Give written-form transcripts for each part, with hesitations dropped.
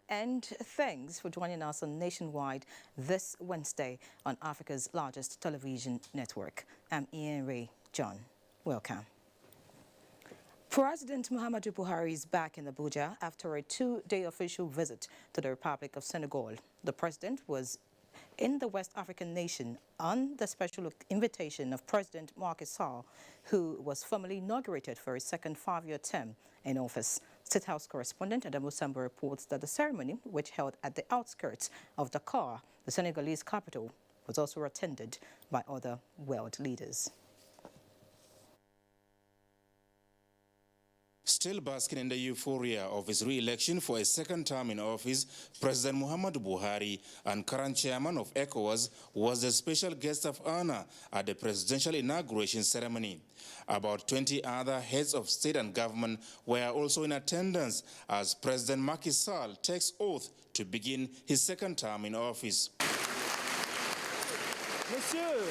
and thanks for joining us on Nationwide this Wednesday on Africa's largest television network. I'm Ian Ray John. Welcome. President Muhammadu Buhari is back in Abuja after a two-day official visit to the Republic of Senegal. The president was in the West African nation on the special invitation of President Macky Sall, who was formally inaugurated for his second five-year term in office. State House correspondent Adamu Sambo reports that the ceremony, which held at the outskirts of Dakar, the Senegalese capital, was also attended by other world leaders. Still basking in the euphoria of his re-election for a second term in office, President Muhammadu Buhari and current chairman of ECOWAS was the special guest of honor at the presidential inauguration ceremony. About 20 other heads of state and government were also in attendance as President Macky Sall takes oath to begin his second term in office. Monsieur.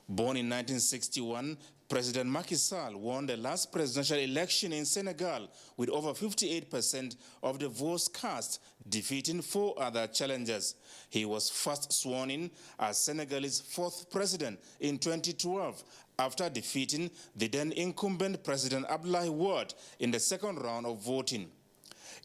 Born in 1961, President Macky Sall won the last presidential election in Senegal with over 58% of the votes cast, defeating four other challengers. He was first sworn in as Senegal's fourth president in 2012 after defeating the then incumbent President Abdoulaye Wade in the second round of voting.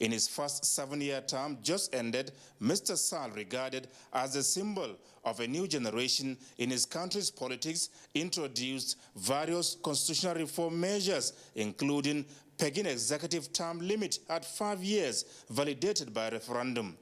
In his first 7-year term just ended, Mr. Sall, regarded as a symbol of a new generation in his country's politics, introduced various constitutional reform measures, including pegging executive term limit at 5 years, validated by referendum.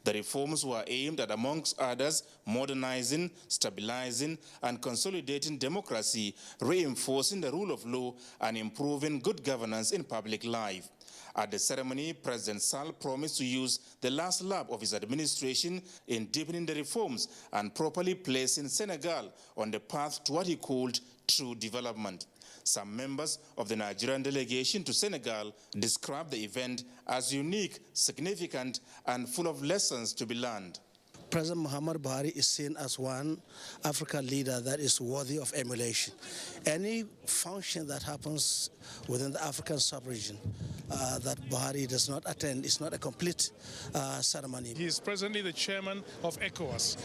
The reforms were aimed at, amongst others, modernizing, stabilizing, and consolidating democracy, reinforcing the rule of law, and improving good governance in public life. At the ceremony, President Sall promised to use the last lap of his administration in deepening the reforms and properly placing Senegal on the path to what he called true development. Some members of the Nigerian delegation to Senegal described the event as unique, significant, and full of lessons to be learned. President Muhammadu Buhari is seen as one African leader that is worthy of emulation. Any function that happens within the African sub-region that Buhari does not attend is not a complete ceremony. He is presently the chairman of ECOWAS.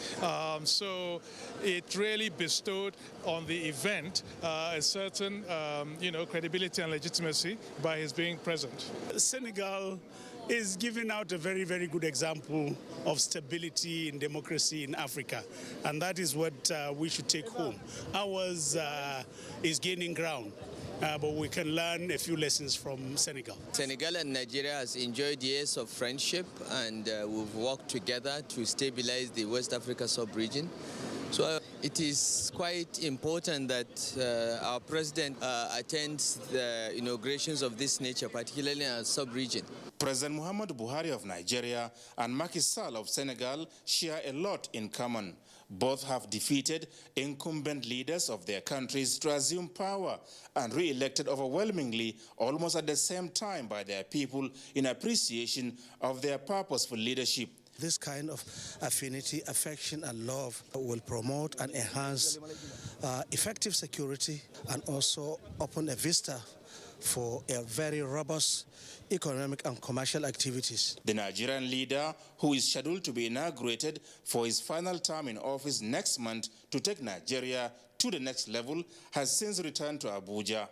So it really bestowed on the event a certain credibility and legitimacy by his being present. Senegal is giving out a very, very good example of stability and democracy in Africa. And that is what we should take home. Ours is gaining ground, but we can learn a few lessons from Senegal. Senegal and Nigeria has enjoyed years of friendship, and we've worked together to stabilize the West Africa sub-region. So it is quite important that our president attends the inaugurations of this nature, particularly in our sub-region. President Muhammadu Buhari of Nigeria and Macky Sall of Senegal share a lot in common. Both have defeated incumbent leaders of their countries to assume power and re-elected overwhelmingly almost at the same time by their people in appreciation of their purposeful leadership. This kind of affinity, affection, and love will promote and enhance effective security and also open a vista for a very robust economic and commercial activities. The Nigerian leader, who is scheduled to be inaugurated for his final term in office next month to take Nigeria to the next level, has since returned to Abuja.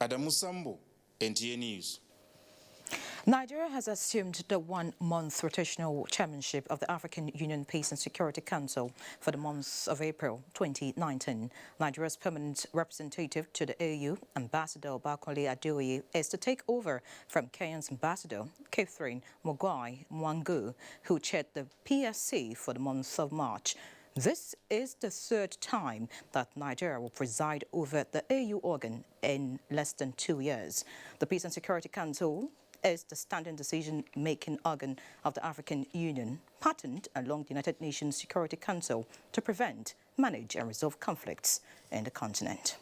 Adamu Sambo, NTA News. Nigeria has assumed the one-month rotational chairmanship of the African Union Peace and Security Council for the months of April 2019. Nigeria's permanent representative to the AU, Ambassador Bakole Adeoye, is to take over from Kenya's Ambassador Catherine Mogwai Mwangu, who chaired the PSC for the month of March. This is the third time that Nigeria will preside over the AU organ in less than 2 years. The Peace and Security Council is the standing decision-making organ of the African Union, patterned along the United Nations Security Council to prevent, manage and resolve conflicts in the continent.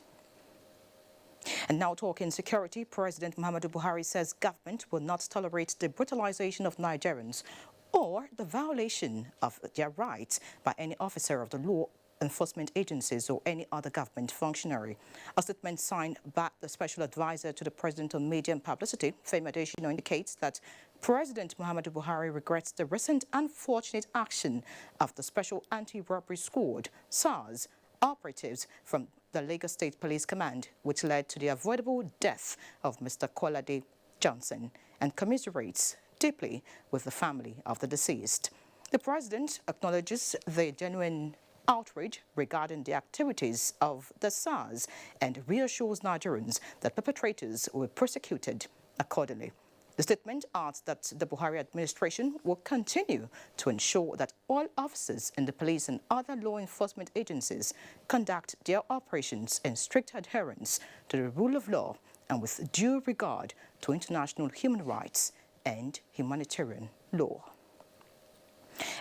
And now talking security, President Muhammadu Buhari says government will not tolerate the brutalization of Nigerians or the violation of their rights by any officer of the law enforcement agencies or any other government functionary. A statement signed by the Special Advisor to the President on Media and Publicity, Femi Adesina, indicates that President Muhammadu Buhari regrets the recent unfortunate action of the Special Anti-Robbery Squad, SARS, operatives from the Lagos State Police Command, which led to the avoidable death of Mr. Kolade Johnson, and commiserates deeply with the family of the deceased. The president acknowledges the genuine outrage regarding the activities of the SARS and reassures Nigerians that perpetrators were prosecuted accordingly. The statement adds that the Buhari administration will continue to ensure that all officers in the police and other law enforcement agencies conduct their operations in strict adherence to the rule of law and with due regard to international human rights and humanitarian law.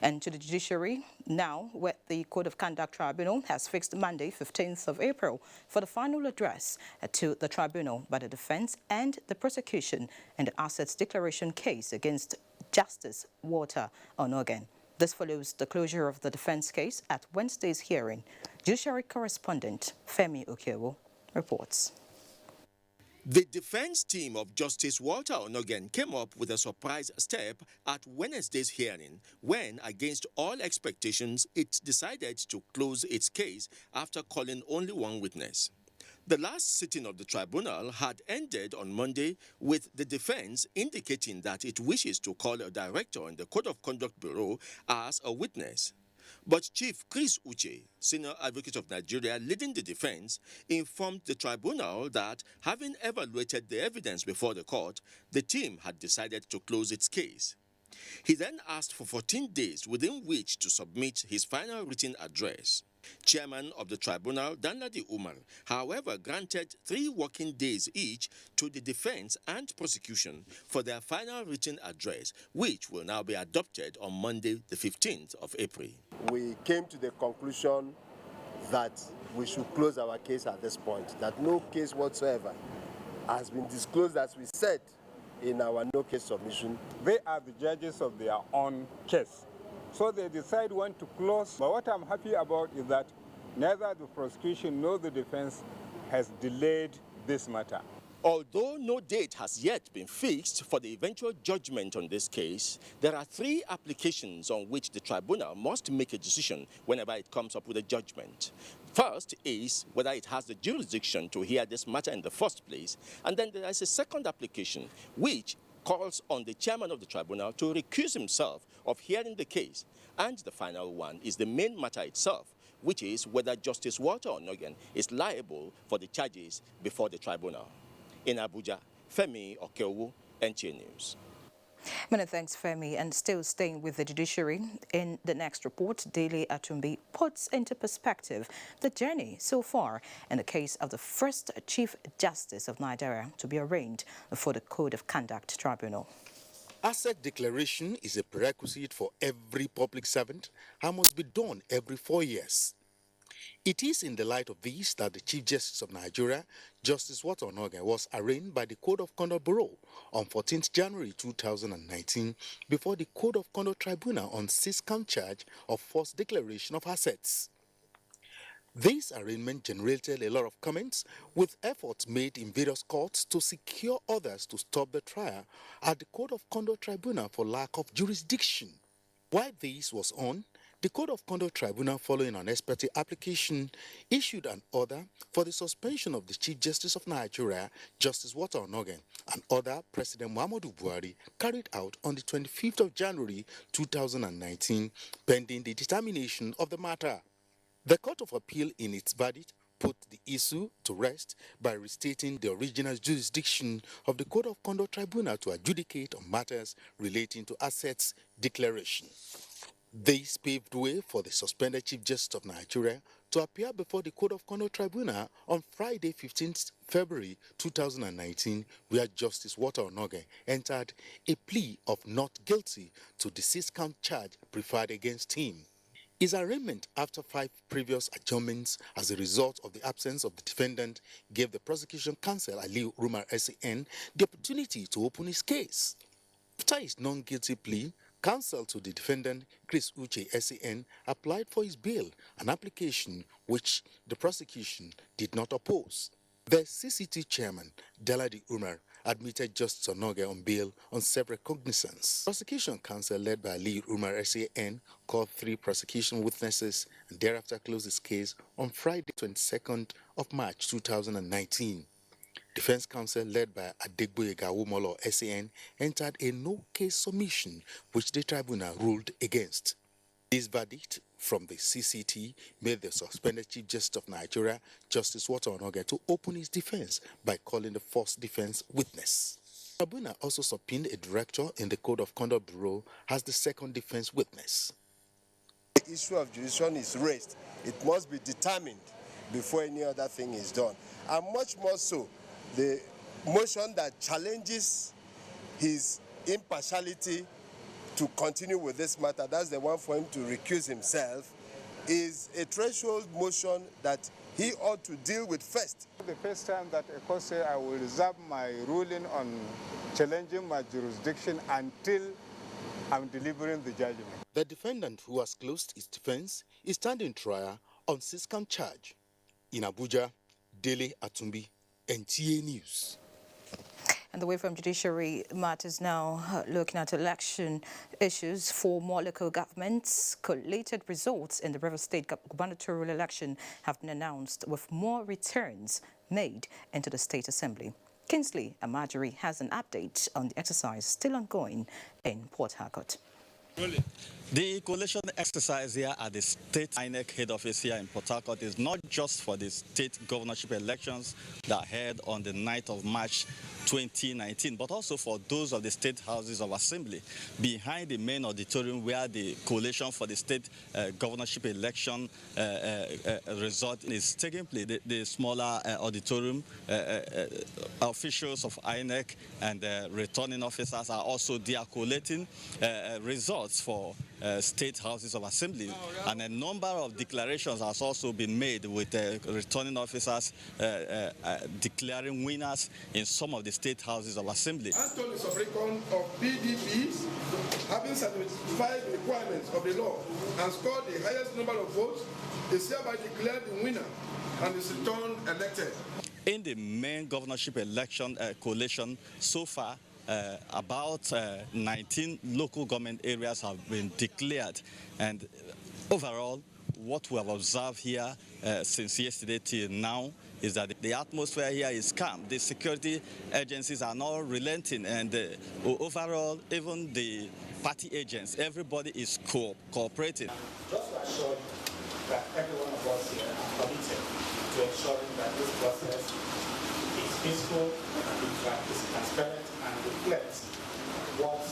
And to the judiciary now, where the Code of Conduct Tribunal has fixed Monday, 15th of April, for the final address to the tribunal by the defense and the prosecution in the assets declaration case against Justice Walter Onogen. This follows the closure of the defense case at Wednesday's hearing. Judiciary correspondent Femi Okewo reports. The defense team of Justice Walter Onogen came up with a surprise step at Wednesday's hearing when, against all expectations, it decided to close its case after calling only one witness. The last sitting of the tribunal had ended on Monday with the defense indicating that it wishes to call a director in the Code of Conduct Bureau as a witness. But Chief Chris Uche, Senior Advocate of Nigeria leading the defense, informed the tribunal that, having evaluated the evidence before the court, the team had decided to close its case. He then asked for 14 days within which to submit his final written address. Chairman of the tribunal, Danladi Umar, however, granted 3 working days each to the defense and prosecution for their final written address, which will now be adopted on Monday, the 15th of April. We came to the conclusion that we should close our case at this point, that no case whatsoever has been disclosed, as we said in our no case submission. They are the judges of their own case. So they decide when to close. But what I'm happy about is that neither the prosecution nor the defense has delayed this matter. Although no date has yet been fixed for the eventual judgment on this case, there are 3 applications on which the tribunal must make a decision whenever it comes up with a judgment. First is whether it has the jurisdiction to hear this matter in the first place, and then there is a second application which calls on the chairman of the tribunal to recuse himself of hearing the case. And the final one is the main matter itself, which is whether Justice Walter Onogen is liable for the charges before the tribunal. In Abuja, Femi Okewo, NTA News. Many thanks, Femi. And still staying with the judiciary, in the next report, Dele Atumbi puts into perspective the journey so far in the case of the first Chief Justice of Nigeria to be arraigned before the Code of Conduct Tribunal. Asset declaration is a prerequisite for every public servant and must be done every 4 years. It is in the light of this that the Chief Justice of Nigeria, Justice Walter Onogen, was arraigned by the Code of Conduct Bureau on 14th January 2019 before the Code of Conduct Tribunal on 6-count charge of false declaration of assets. This arraignment generated a lot of comments, with efforts made in various courts to secure others to stop the trial at the Code of Conduct Tribunal for lack of jurisdiction. While this was on, the Code of Conduct Tribunal, following an ex parte application, issued an order for the suspension of the Chief Justice of Nigeria, Justice Walter Onogen, an order President Muhammadu Buhari carried out on the 25th of January 2019, pending the determination of the matter. The Court of Appeal, in its verdict, put the issue to rest by restating the original jurisdiction of the Code of Conduct Tribunal to adjudicate on matters relating to assets declaration. This paved way for the suspended Chief Justice of Nigeria to appear before the Code of Conduct Tribunal on Friday, 15th February 2019, where Justice Walter Onogen entered a plea of not guilty to the 6-count charge preferred against him. His arraignment, after 5 previous adjournments as a result of the absence of the defendant, gave the prosecution counsel, Aliu Umar SAN, the opportunity to open his case. After his non-guilty plea, counsel to the defendant, Chris Uche SAN, applied for his bail, an application which the prosecution did not oppose. The CCT chairman, Danladi Umar, admitted Justice Onoge on bail on self-recognizance. Prosecution counsel led by lead Umar SAN called 3 prosecution witnesses and thereafter closed his case on Friday, 22nd of March 2019. Defense counsel led by Adegboyega Awomolo SAN entered a no-case submission which the tribunal ruled against. This verdict from the CCT made the suspended Chief Justice of Nigeria, Justice Walter Onoge, to open his defense by calling the first defense witness. The tribunal also subpoenaed a director in the Code of Conduct Bureau as the second defense witness. The issue of jurisdiction is raised. It must be determined before any other thing is done. And much more so, the motion that challenges his impartiality to continue with this matter, that's the one for him to recuse himself, is a threshold motion that he ought to deal with first. The first time that a court said I will reserve my ruling on challenging my jurisdiction until I'm delivering the judgment. The defendant, who has closed his defense, is standing trial on 6-count charge. In Abuja, Dele Atumbi, NTA News. And away from judiciary matters now, looking at election issues for more local governments. Collated results in the River State gubernatorial election have been announced, with more returns made into the State Assembly. Kingsley Amajiri has an update on the exercise still ongoing in Port Harcourt. The coalition exercise here at the State INEC head office here in Port Harcourt is not just for the state governorship elections that are held on the 9th of March 2019, but also for those of the state houses of assembly behind the main auditorium where the coalition for the state governorship election result is taking place. The smaller auditorium, officials of INEC and returning officers are also there collating results for state houses of assembly, and a number of declarations has also been made with returning officers declaring winners in some of the state houses of assembly. Anthony Sobricon of PDPs, having satisfied the requirements of the law and scored the highest number of votes, is hereby declared the winner and is returned elected. In the main governorship election coalition, so far, about 19 local government areas have been declared, and overall what we have observed here since yesterday till now is that the atmosphere here is calm. The security agencies are not relenting, and overall even the party agents, everybody is cooperating. Just to assure you that every one of us here are committed to ensuring that this process is peaceful, is transparent, and reflects what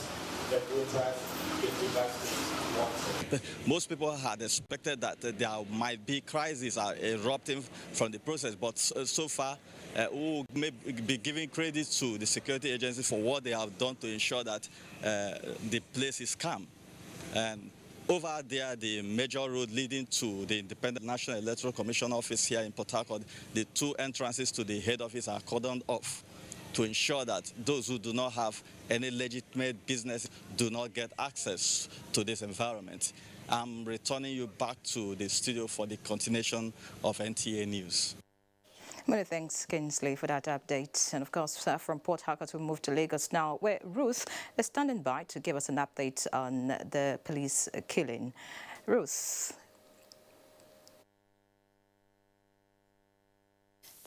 the voters in Rivers State want. Most people had expected that there might be crises erupting from the process, but so far we may be giving credit to the security agencies for what they have done to ensure that the place is calm. And over there, the major road leading to the Independent National Electoral Commission office here in Port Harcourt, the 2 entrances to the head office are cordoned off to ensure that those who do not have any legitimate business do not get access to this environment. I'm returning you back to the studio for the continuation of NTA News. Many thanks, Kingsley, for that update. And of course, from Port Harcourt, we move to Lagos now, where Ruth is standing by to give us an update on the police killing. Ruth.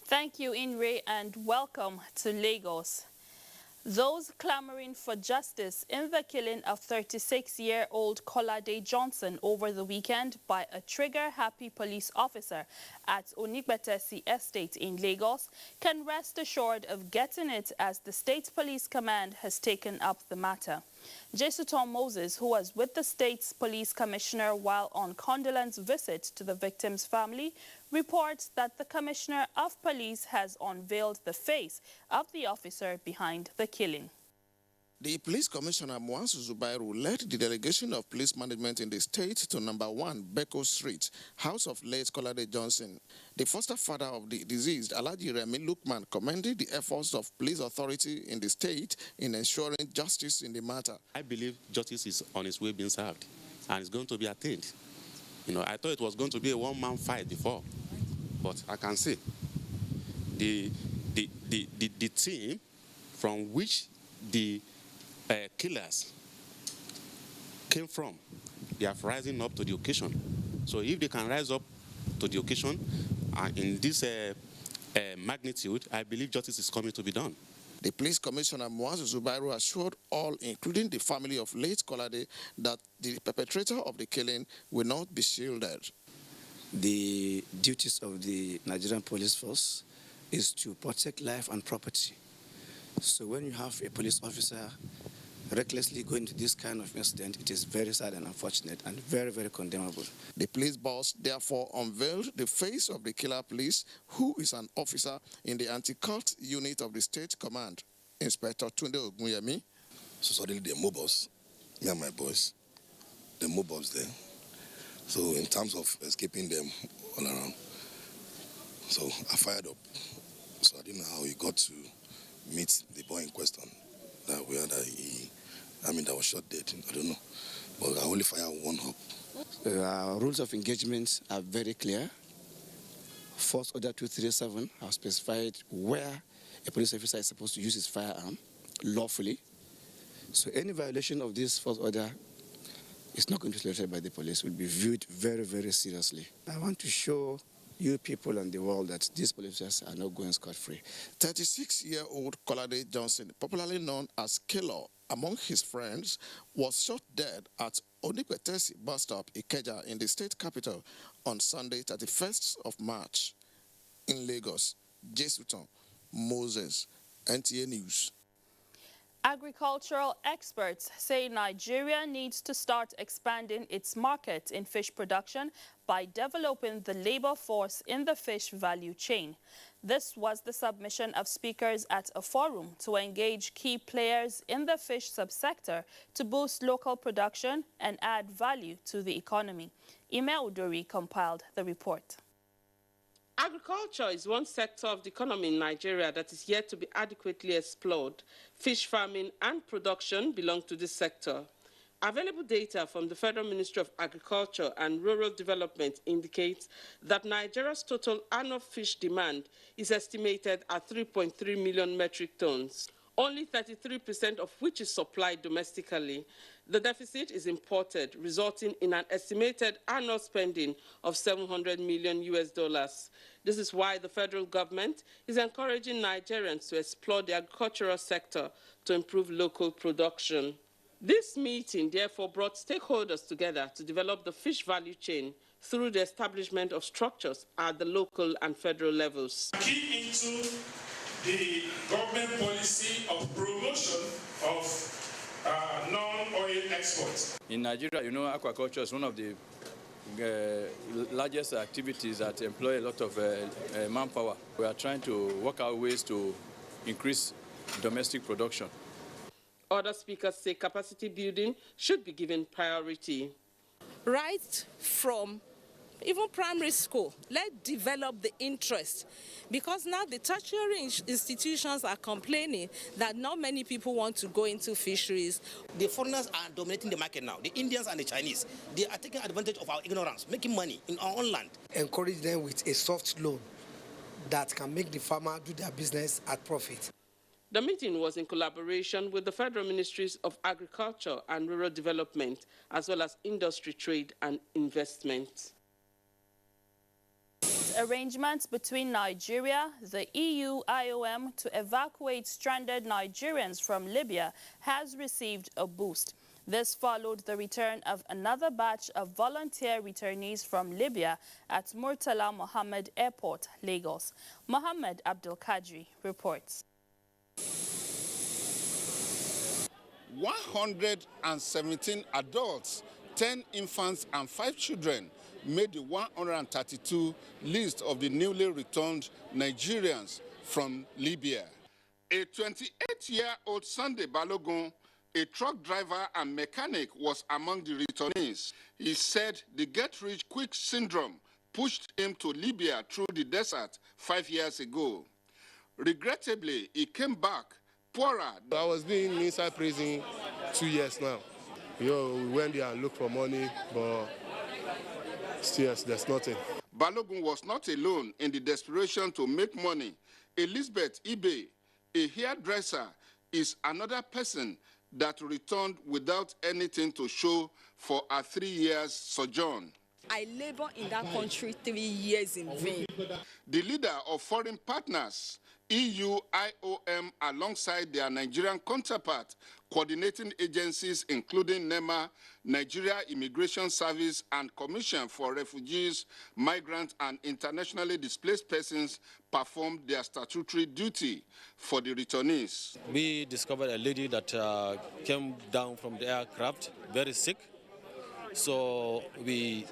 Thank you, Inre, and welcome to Lagos. Those clamoring for justice in the killing of 36-year-old Kolade Johnson over the weekend by a trigger-happy police officer at Onigbetesi Estate in Lagos can rest assured of getting it, as the State Police Command has taken up the matter. Jesuton Moses, who was with the state's police commissioner while on condolence visit to the victim's family, reports that the commissioner of police has unveiled the face of the officer behind the killing. The police commissioner, Mwansu Zubairu, led the delegation of police management in the state to number 1 Beko Street, house of late Kolade Johnson. The foster father of the deceased, Alhaji Remi Lukman, commended the efforts of police authority in the state in ensuring justice in the matter. I believe justice is on its way being served and it's going to be attained. You know, I thought it was going to be a one-man fight before, but I can see the team from which the killers came from. They are rising up to the occasion. So if they can rise up to the occasion in this magnitude, I believe justice is coming to be done. The police commissioner, Muazu Zubairu, assured all, including the family of late Kolade, that the perpetrator of the killing will not be shielded. The duties of the Nigerian police force is to protect life and property. So when you have a police officer recklessly going to this kind of incident, it is very sad and unfortunate and very, very condemnable. The police boss therefore unveiled the face of the killer police, who is an officer in the anti-cult unit of the State Command, Inspector Tunde Ogunyemi. So suddenly they mob us, me and my boys, they mob us there. So in terms of escaping them all around, so I fired up. So I didn't know how he got to meet the boy in question. That was shot dead. I don't know. But I only fired one up. Rules of engagement are very clear. Force Order 237 has specified where a police officer is supposed to use his firearm lawfully. So any violation of this force order is not going to be tolerated by the police, will be viewed very, very seriously. I want to show you people and the world that these police officers are not going scot-free. 36-year-old Kolade Johnson, popularly known as Killer among his friends, was shot dead at Onipetesi bus stop, Ikeja, in the state capital on Sunday, 31st of March. In Lagos, Jesuton, Moses, NTA News. Agricultural experts say Nigeria needs to start expanding its market in fish production by developing the labor force in the fish value chain. This was the submission of speakers at a forum to engage key players in the fish subsector to boost local production and add value to the economy. Ime Udori compiled the report. Agriculture is one sector of the economy in Nigeria that is yet to be adequately explored. Fish farming and production belong to this sector. Available data from the Federal Ministry of Agriculture and Rural Development indicates that Nigeria's total annual fish demand is estimated at 3.3 million metric tons, only 33% of which is supplied domestically. The deficit is imported, resulting in an estimated annual spending of $700 million. This is why the federal government is encouraging Nigerians to explore the agricultural sector to improve local production. This meeting therefore brought stakeholders together to develop the fish value chain through the establishment of structures at the local and federal levels. Key into the government policy of promotion of non-oil exports. In Nigeria, you know, aquaculture is one of the largest activities that employ a lot of manpower. We are trying to work out ways to increase domestic production. Other speakers say capacity building should be given priority. Right from even primary school, let's develop the interest. Because now the tertiary institutions are complaining that not many people want to go into fisheries. The foreigners are dominating the market now. The Indians and the Chinese, they are taking advantage of our ignorance, making money in our own land. Encourage them with a soft loan that can make the farmer do their business at profit. The meeting was in collaboration with the Federal Ministries of Agriculture and Rural Development, as well as Industry, Trade and Investment. Arrangements between Nigeria, the EU, IOM to evacuate stranded Nigerians from Libya has received a boost. This followed the return of another batch of volunteer returnees from Libya at Murtala Mohammed Airport, Lagos. Mohammed Abdul Kadri reports. 117 adults, 10 infants and 5 children made the 132 list of the newly returned Nigerians from Libya. A 28-year-old Sunday Balogun, a truck driver and mechanic, was among the returnees. He said the get-rich-quick syndrome pushed him to Libya through the desert 5 years ago. Regrettably, he came back poorer. I was being inside prison 2 years now. We went there and looked for money, but still, there's nothing. Balogun was not alone in the desperation to make money. Elizabeth Ibe, a hairdresser, is another person that returned without anything to show for a 3 years sojourn. I labor in that country 3 years in vain. The leader of foreign partners, EU, IOM, alongside their Nigerian counterpart, coordinating agencies including NEMA, Nigeria Immigration Service, and Commission for Refugees, Migrants, and Internationally Displaced Persons, performed their statutory duty for the returnees. We discovered a lady that came down from the aircraft, very sick. So we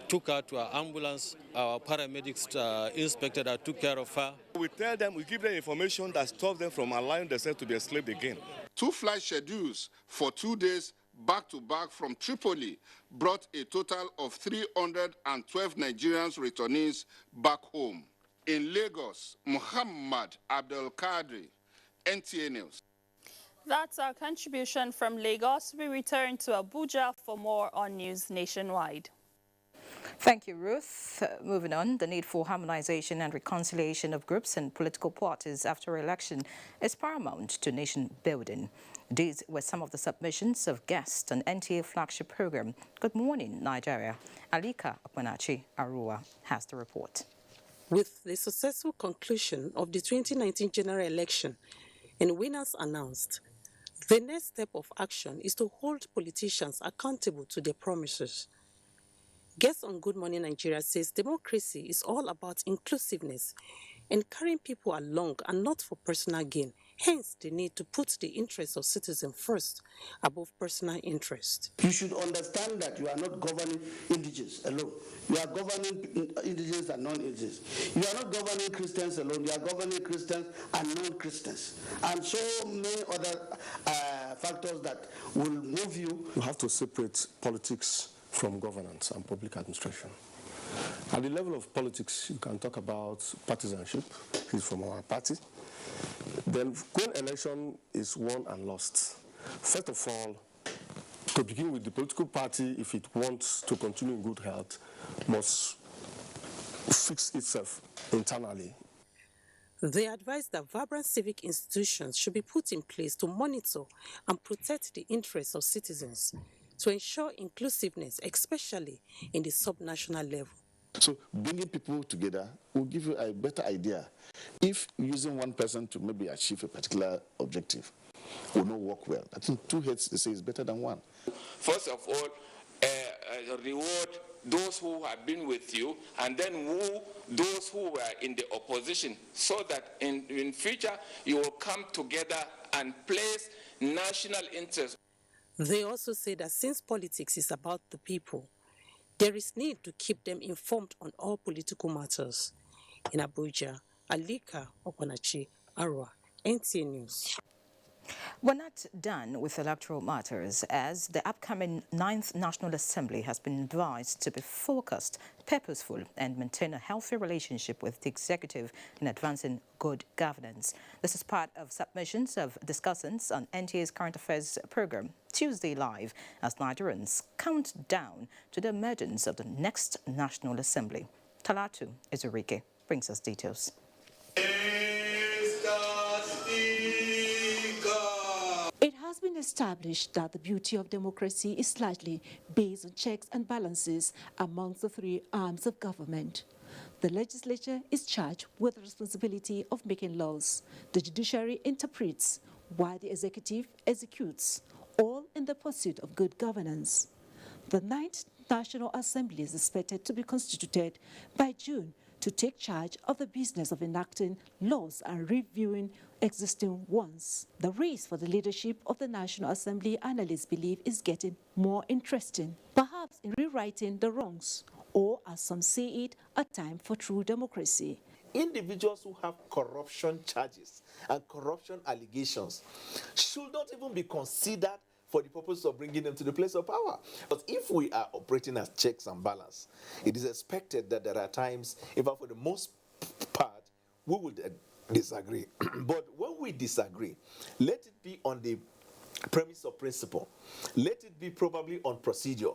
took her to our ambulance. Our paramedics inspected her, took care of her. We tell them, we give them information that stops them from allowing themselves to be enslaved again. 2 flight schedules for 2 days back-to-back from Tripoli brought a total of 312 Nigerians returnees back home. In Lagos, Muhammad Abdul Kadri, NTA News. That's our contribution from Lagos. We return to Abuja for more on News Nationwide. Thank you, Ruth. Moving on, the need for harmonization and reconciliation of groups and political parties after election is paramount to nation building. These were some of the submissions of guests on NTA flagship program, Good Morning, Nigeria. Alika Okpanachi Arua has the report. With the successful conclusion of the 2019 general election and winners announced, the next step of action is to hold politicians accountable to their promises. Guest on Good Morning Nigeria says democracy is all about inclusiveness and carrying people along and not for personal gain. Hence, the need to put the interests of citizens first above personal interest. You should understand that you are not governing indigenous alone. You are governing indigenous and non-indigenous. You are not governing Christians alone. You are governing Christians and non-Christians. And so many other factors that will move you. You have to separate politics from governance and public administration. At the level of politics, you can talk about partisanship. He's from our party. Then when election is won and lost, first of all, to begin with, the political party, if it wants to continue in good health, must fix itself internally. They advise that vibrant civic institutions should be put in place to monitor and protect the interests of citizens, to ensure inclusiveness, especially in the subnational level. So bringing people together will give you a better idea. If using one person to maybe achieve a particular objective will not work well. I think 2 heads, they say, is better than 1. First of all, reward those who have been with you, and then woo those who were in the opposition, so that in future you will come together and place national interest. They also say that since politics is about the people, there is need to keep them informed on all political matters. In Abuja, Alika Okpanachi Arua, NTA News. We're not done with electoral matters, as the upcoming 9th National Assembly has been advised to be focused, purposeful, and maintain a healthy relationship with the executive in advancing good governance. This is part of submissions of discussants on NTA's current affairs program, Tuesday Live, as Nigerians count down to the emergence of the next National Assembly. Talatu Ezurike brings us details. It has been established that the beauty of democracy is largely based on checks and balances amongst the 3 arms of government. The legislature is charged with the responsibility of making laws. The judiciary interprets, while the executive executes, all in the pursuit of good governance. The 9th National Assembly is expected to be constituted by June to take charge of the business of enacting laws and reviewing existing ones. The race for the leadership of the National Assembly, analysts believe, is getting more interesting, perhaps in rewriting the wrongs, or as some say it, a time for true democracy. Individuals who have corruption charges and corruption allegations should not even be considered for the purpose of bringing them to the place of power. But if we are operating as checks and balance, it is expected that there are times, in fact for the most part, we would disagree. But when we disagree, let it be on the premise of principle. Let it be probably on procedure.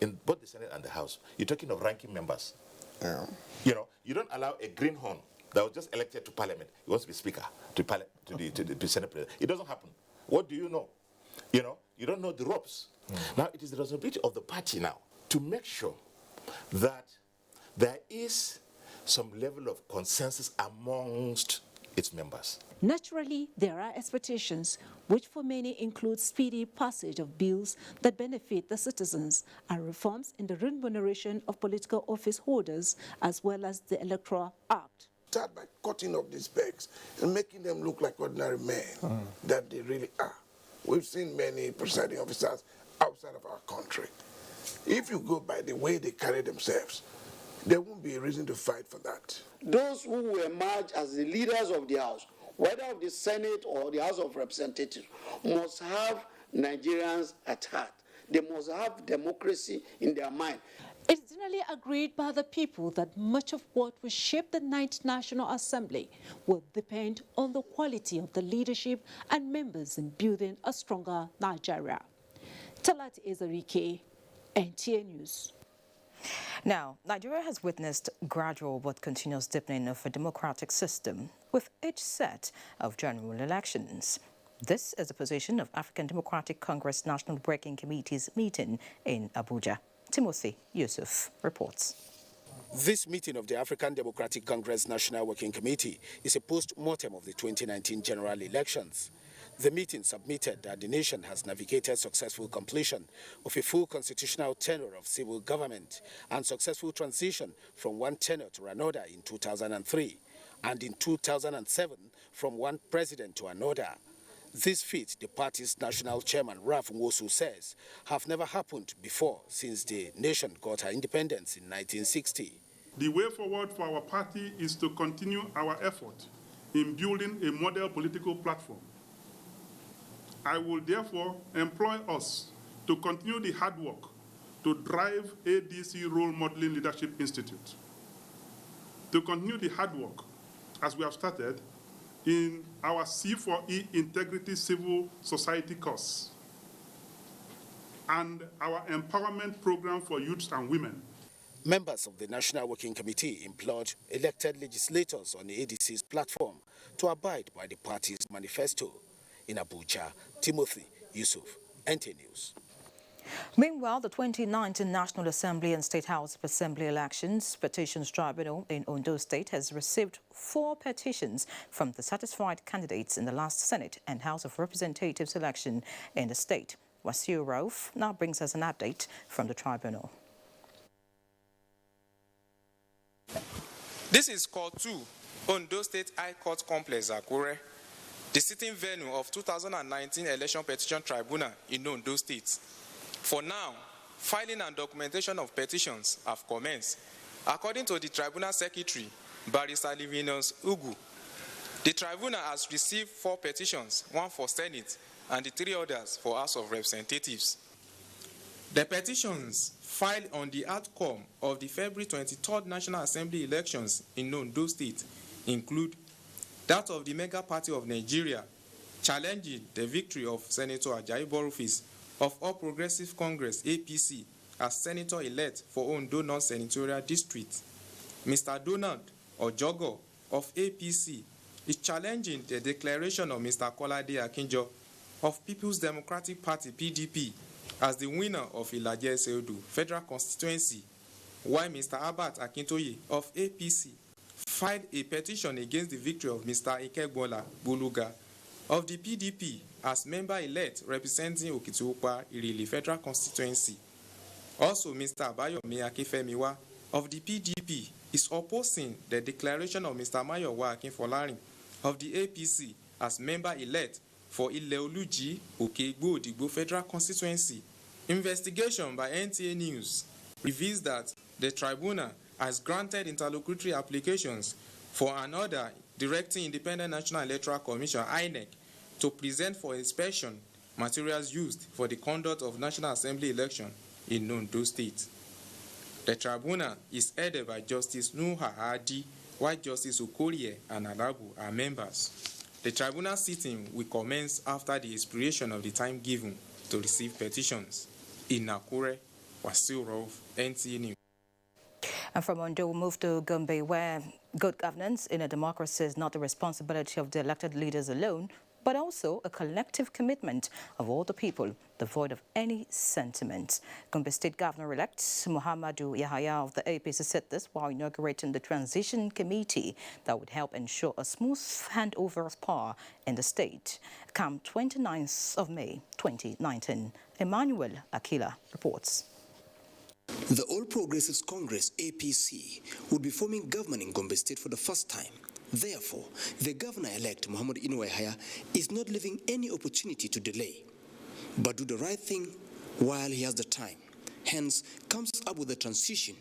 In both the Senate and the House, you're talking of ranking members. You know, you don't allow a greenhorn that was just elected to parliament. He wants to be speaker to the Senate president. It doesn't happen. What do you know? You know, you don't know the ropes. Now, it is the responsibility of the party now to make sure that there is some level of consensus amongst its members. Naturally, there are expectations, which for many include speedy passage of bills that benefit the citizens and reforms in the remuneration of political office holders, as well as the Electoral Act. Start by cutting off these pegs and making them look like ordinary men that they really are. We've seen many presiding officers outside of our country. If you go by the way they carry themselves, there won't be a reason to fight for that. Those who will emerge as the leaders of the House, whether of the Senate or the House of Representatives, must have Nigerians at heart. They must have democracy in their mind. It is generally agreed by the people that much of what will shape the 9th National Assembly will depend on the quality of the leadership and members in building a stronger Nigeria. Talat Ezarike, NTA News. Now, Nigeria has witnessed gradual but continuous deepening of a democratic system with each set of general elections. This is the position of African Democratic Congress National Working Committee's meeting in Abuja. Timothy Yusuf reports. This meeting of the African Democratic Congress National Working Committee is a post-mortem of the 2019 general elections. The meeting submitted that the nation has navigated successful completion of a full constitutional tenure of civil government and successful transition from one tenure to another in 2003, and in 2007 from one president to another. This feat, the party's national chairman, Ralph Nwosu, says, have never happened before since the nation got her independence in 1960. The way forward for our party is to continue our effort in building a model political platform. I will therefore employ us to continue the hard work to drive ADC Role Modeling Leadership Institute, to continue the hard work, as we have started, in our C4E Integrity Civil Society course and our empowerment program for youths and women. Members of the National Working Committee implored elected legislators on the ADC's platform to abide by the party's manifesto. In Abuja, Timothy Yusuf, NTA News. Meanwhile, the 2019 National Assembly and State House of Assembly elections Petitions Tribunal in Ondo State has received 4 petitions from the satisfied candidates in the last Senate and House of Representatives election in the state. Wasiu Rauf now brings us an update from the tribunal. This is Court 2, Ondo State High Court Complex, Akure, the sitting venue of 2019 Election Petition Tribunal in Ondo State. For now, filing and documentation of petitions have commenced. According to the Tribunal Secretary, Barrister Livinus Ugu, the Tribunal has received 4 petitions, 1 for Senate and the 3 others for House of Representatives. The petitions filed on the outcome of the February 23rd National Assembly elections in Ondo State include that of the Mega Party of Nigeria, challenging the victory of Senator Ajayi Borough of All Progressive Congress, APC, as Senator-elect for Ondo North Senatorial District. Mr. Donald Ojogo of APC is challenging the declaration of Mr. Kolade Akinjo of People's Democratic Party, PDP, as the winner of Ilaje Seodu Federal Constituency, while Mr. Abat Akintoye of APC filed a petition against the victory of Mr. Ikegbola Buluga of the PDP as member-elect representing Okiti-Upa Irili Federal Constituency. Also, Mr. Abayomi Akinfemiwa of the PDP is opposing the declaration of Mr. Mayowa Akinfolarin of the APC as member-elect for Ileoluji Okeigbo Odigbo Federal Constituency. Investigation by NTA News reveals that the tribunal has granted interlocutory applications for an order directing Independent National Electoral Commission, INEC, to present for inspection materials used for the conduct of National Assembly election in Ondo State. The tribunal is headed by Justice Nuha Hadi, while Justice Okorie and Alabu are members. The tribunal sitting will commence after the expiration of the time given to receive petitions. In Nakure, Wasiu Rauf, NTA News. And from Ondo, we'll move to Gombe, where Good governance in a democracy is not the responsibility of the elected leaders alone, but also a collective commitment of all the people, devoid of any sentiment. Gombe State Governor-elect Muhammadu Yahaya of the APC said this while inaugurating the transition committee that would help ensure a smooth handover of power in the state. Come 29th of May 2019. Emmanuel Akila reports. The All Progressives Congress, APC, would be forming government in Gombe State for the first time. Therefore, the governor-elect, Muhammadu Yahaya, is not leaving any opportunity to delay, but do the right thing while he has the time. Hence, comes up with a transition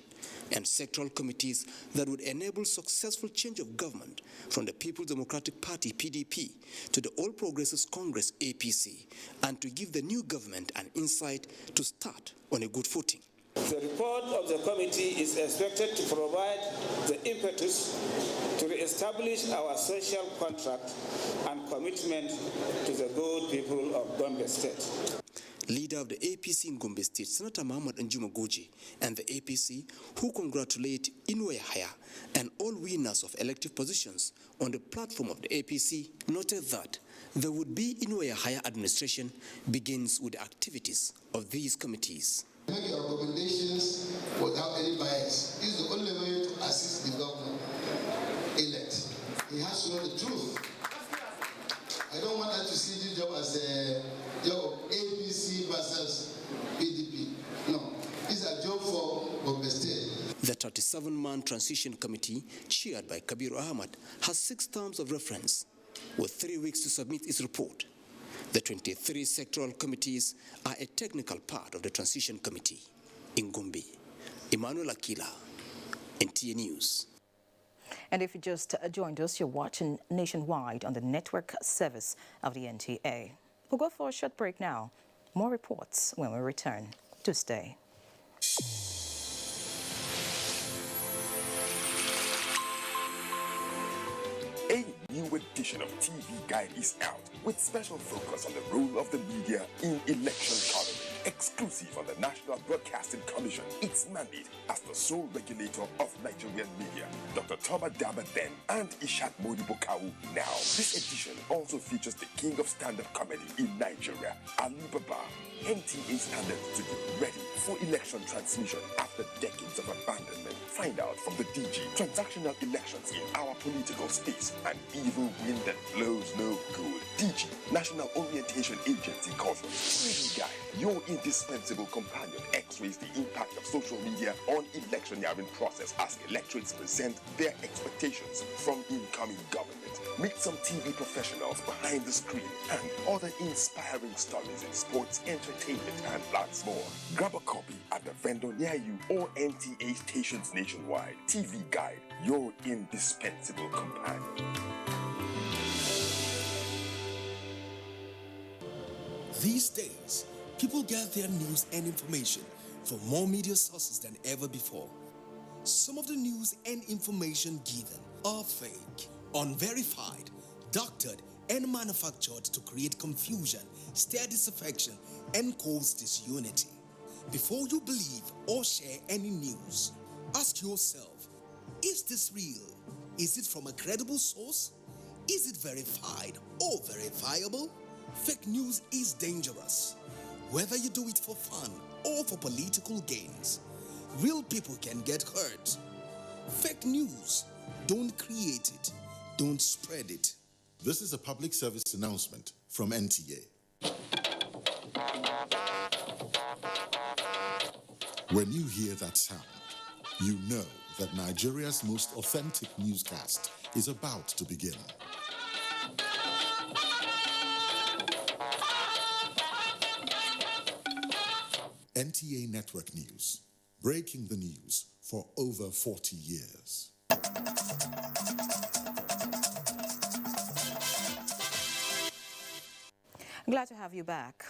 and sectoral committees that would enable successful change of government from the People's Democratic Party, PDP, to the All Progressives Congress, APC, and to give the new government an insight to start on a good footing. The report of the committee is expected to provide the impetus to re-establish our social contract and commitment to the good people of Gombe State. Leader of the APC in Gombe State, Senator Muhammad Njuma Goji, and the APC, who congratulate Yahaya and all winners of elective positions on the platform of the APC, noted that the would-be Yahaya administration begins with the activities of these committees. Make your recommendations without any bias. This is the only way to assist the governor-elect. He has to know the truth. I don't want us to see this job as a job of APC versus PDP. No, this is a job for Gombe State. The 37-man transition committee, chaired by Kabir Ahmad, has 6 terms of reference, with 3 weeks to submit its report. The 23 sectoral committees are a technical part of the transition committee. In Gombe, Emmanuel Akila, NTA News. And if you just joined us, you're watching nationwide on the network service of the NTA. We'll go for a short break now. More reports when we return. To stay. A new edition of TV Guide is out with special focus on the role of the media in election coverage. Exclusive on the National Broadcasting Commission, its mandate as the sole regulator of Nigerian media. Dr. Toba Daba then and Ishak Modibo Kawu now. This edition also features the king of stand-up comedy in Nigeria, Ali Baba. NTA standards to be ready for election transmission after decades of abandonment. Find out from the DG transactional elections in our political space. An evil wind that blows no good. DG, National Orientation Agency, calls on TV Guide, your indispensable companion, x-rays the impact of social media on electioneering process as electorates present their expectations from incoming government. Meet some TV professionals behind the screen and other inspiring stories in sports, entertainment, and lots more. Grab a copy at the vendor near you or NTA stations nationwide. TV Guide, your indispensable companion. These days, people get their news and information from more media sources than ever before. Some of the news and information given are fake, unverified, doctored, and manufactured to create confusion, stir disaffection, and cause disunity. Before you believe or share any news, ask yourself, is this real? Is it from a credible source? Is it verified or verifiable? Fake news is dangerous, whether you do it for fun or for political gains. Real people can get hurt. Fake news, don't create it, don't spread it. This is a public service announcement from NTA. When you hear that sound, you know that Nigeria's most authentic newscast is about to begin. NTA Network News, breaking the news for over 40 years. Glad to have you back.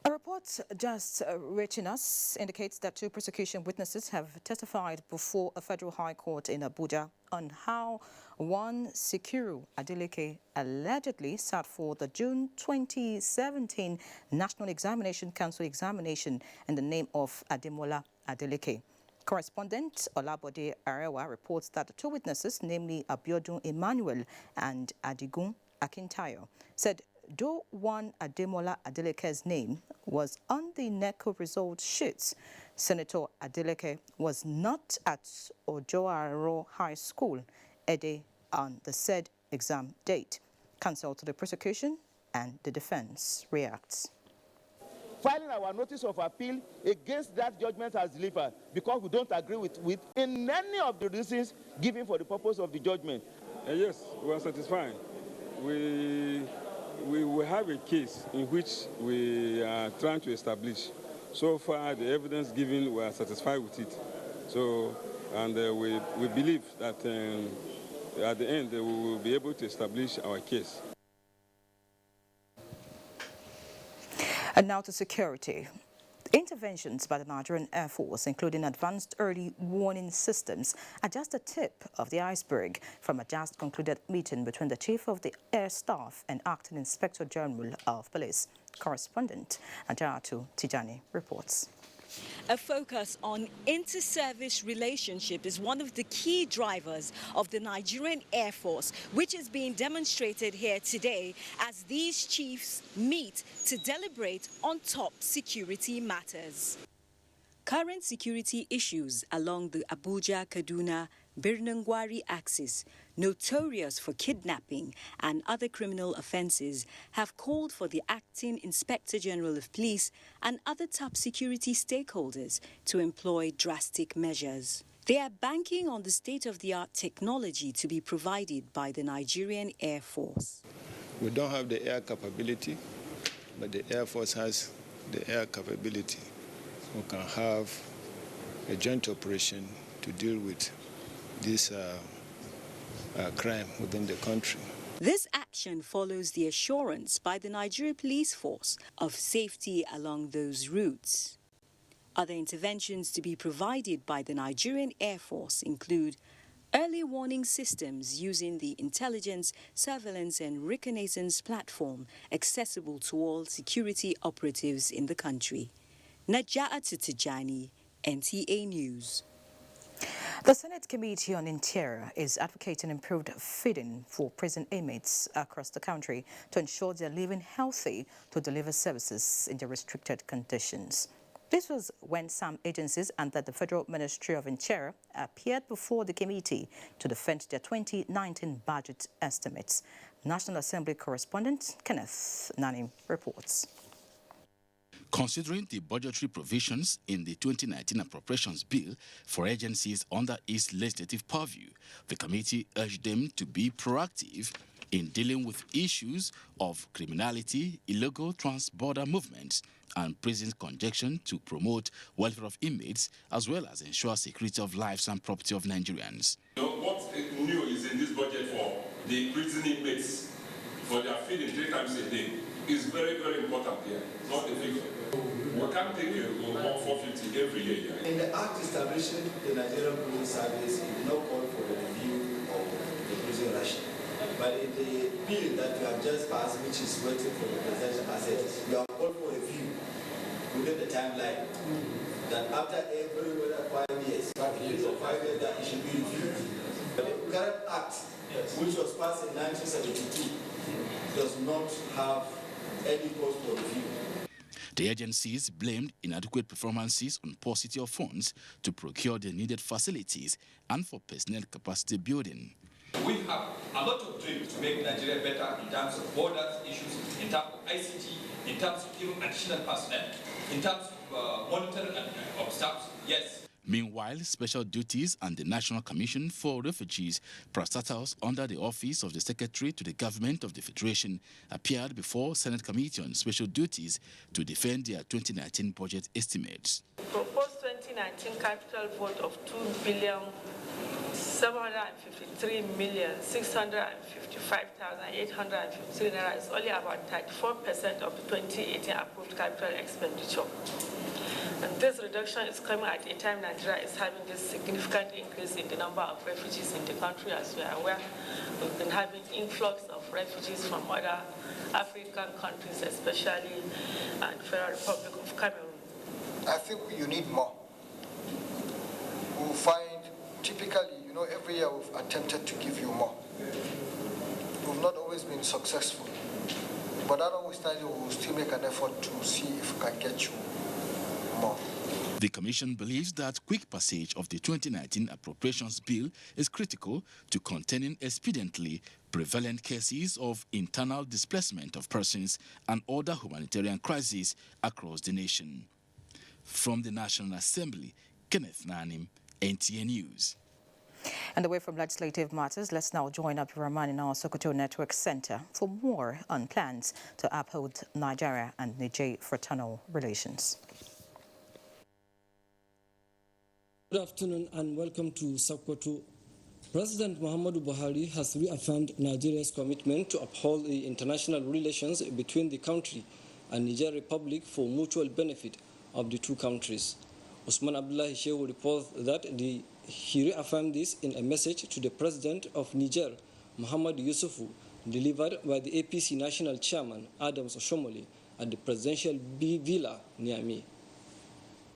A report just reaching us indicates that 2 prosecution witnesses have testified before a federal high court in Abuja on how one Sikiru Adeleke allegedly sat for the June 2017 National Examination Council examination in the name of Ademola Adeleke. Correspondent Olabode Arewa reports that the two witnesses, namely Abiodun Emmanuel and Adigun Akintayo, said though one Ademola Adeleke's name was on the NECO result sheets, Senator Adeleke was not at Ojoaro High School, Ede, on the said exam date. Counsel to the prosecution and the defense reacts. Filing our notice of appeal against that judgment as delivered because we don't agree with in any of the reasons given for the purpose of the judgment. Yes, we are satisfied. We have a case in which we are trying to establish. So far, the evidence given, we are satisfied with it. So, and we believe that at the end, we will be able to establish our case. And now to security. Interventions by the Nigerian Air Force, including advanced early warning systems, are just the tip of the iceberg from a just concluded meeting between the Chief of the Air Staff and Acting Inspector General of Police. Correspondent Ajaratu Tijani reports. A focus on inter-service relationship is one of the key drivers of the Nigerian Air Force, which is being demonstrated here today as these chiefs meet to deliberate on top security matters. Current security issues along the Abuja-Kaduna Birnin-Gwari axis, notorious for kidnapping and other criminal offences, have called for the Acting Inspector General of Police and other top security stakeholders to employ drastic measures. They are banking on the state-of-the-art technology to be provided by the Nigerian Air Force. We don't have the air capability, but the Air Force has the air capability. We can have a joint operation to deal with this crime within the country. This action follows the assurance by the Nigeria Police Force of safety along those routes. Other interventions to be provided by the Nigerian Air Force include early warning systems using the intelligence, surveillance and reconnaissance platform accessible to all security operatives in the country. Naja'atu Tijani, NTA News. The Senate Committee on Interior is advocating improved feeding for prison inmates across the country to ensure they are living healthy to deliver services in the restricted conditions. This was when some agencies under the Federal Ministry of Interior appeared before the committee to defend their 2019 budget estimates. National Assembly correspondent Kenneth Nanim reports. Considering the budgetary provisions in the 2019 Appropriations Bill for agencies under its legislative purview, the committee urged them to be proactive in dealing with issues of criminality, illegal trans-border movements, and prison congestion to promote welfare of inmates, as well as ensure security of lives and property of Nigerians. You know, what new is in this budget for the prison inmates, for their feeding 3 times a day, is very, very important here, not the figure. We can't take a 450 every year. In the act establishing the Nigerian Prison Service, it did not call for the review of the prison ration. But in the bill that you have just passed, which is waiting for the presidential assets, you have called for a review within the timeline. That after every 5 years, that it should be reviewed. But the current act, which was passed in 1972, does not have any cause for review. The agencies blamed inadequate performances on paucity of funds to procure the needed facilities and for personnel capacity building. We have a lot of dreams to make Nigeria better in terms of borders issues, in terms of ICT, in terms of giving additional personnel, in terms of monitoring of staff, yes. Meanwhile, special duties and the National Commission for Refugees, parastatals under the Office of the Secretary to the Government of the Federation, appeared before Senate Committee on Special Duties to defend their 2019 budget estimates. Proposed 2019 capital vote of 2,753,655,853 naira is only about 34% of the 2018 approved capital expenditure. And this reduction is coming at a time Nigeria is having this significant increase in the number of refugees in the country. As we are aware, we've been having influx of refugees from other African countries, especially the Federal Republic of Cameroon. I think you need more. will find typically, every year we've attempted to give you more. We've not always been successful. But notwithstanding, we will still make an effort to see if we can get you more. The Commission believes that quick passage of the 2019 Appropriations Bill is critical to containing expediently prevalent cases of internal displacement of persons and other humanitarian crises across the nation. From the National Assembly, Kenneth Nanim, NTA News. And away from legislative matters, let's now join Abdurrahman in our Sokoto Network Center for more on plans to uphold Nigeria and Niger fraternal relations. Good afternoon and welcome to Sokoto. President Muhammadu Buhari has reaffirmed Nigeria's commitment to uphold the international relations between the country and Niger Republic for mutual benefit of the two countries. Usman Abdullahi Shehu reports that he reaffirmed this in a message to the President of Niger, Muhammad Yusufu, delivered by the APC National Chairman, Adams Oshomole, at the Presidential Villa, Niamey.